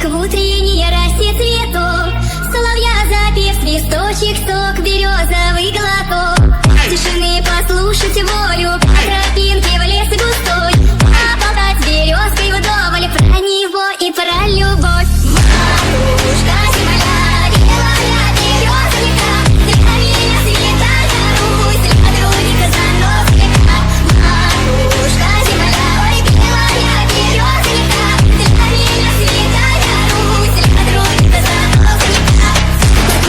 В утренней росе цветов соловья запев, свисточек, сок, березовый глоток. Тишины послушать волю, по тропинке в лес густой, поболтать с березкой вдоволь про него и про любовь. Матушка земля, белая березовика, для меня святая Русь, для других занос века. Матушка земля, ой, белая березовика, для меня святая Русь, для других занос века.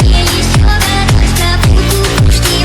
Мне еще годочка, пуку, пушки,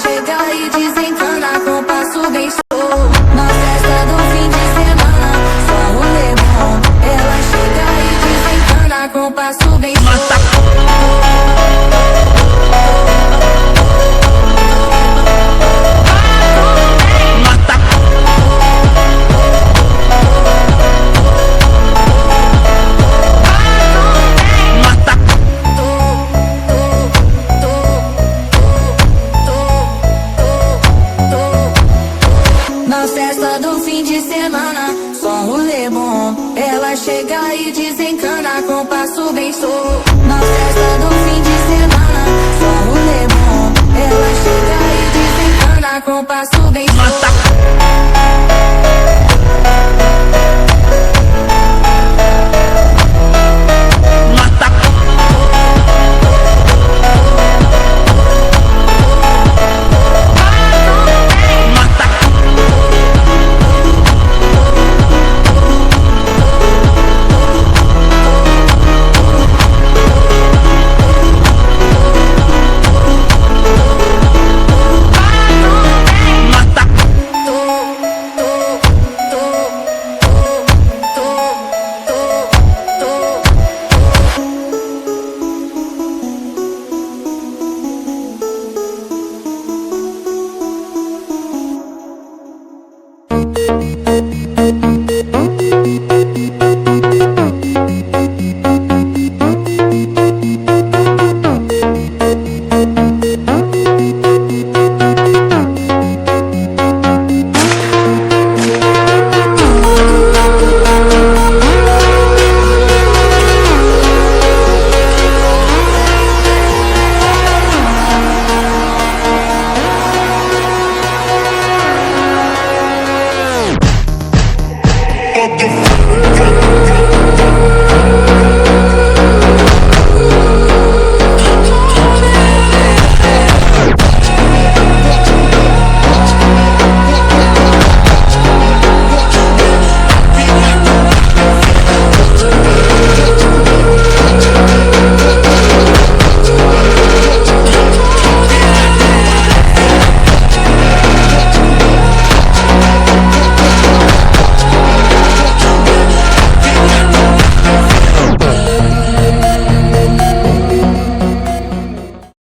chega e desencana com passo bem solto. Na festa do fim de semana, só rolê bom. Ela chega e desencana com passo bem solto. Na festa do fim de semana, só rolê bom. Ela chega e desencana com passo bem solto. Na festa do fim de semana, só rolê bom. Ela chega e desencana com passo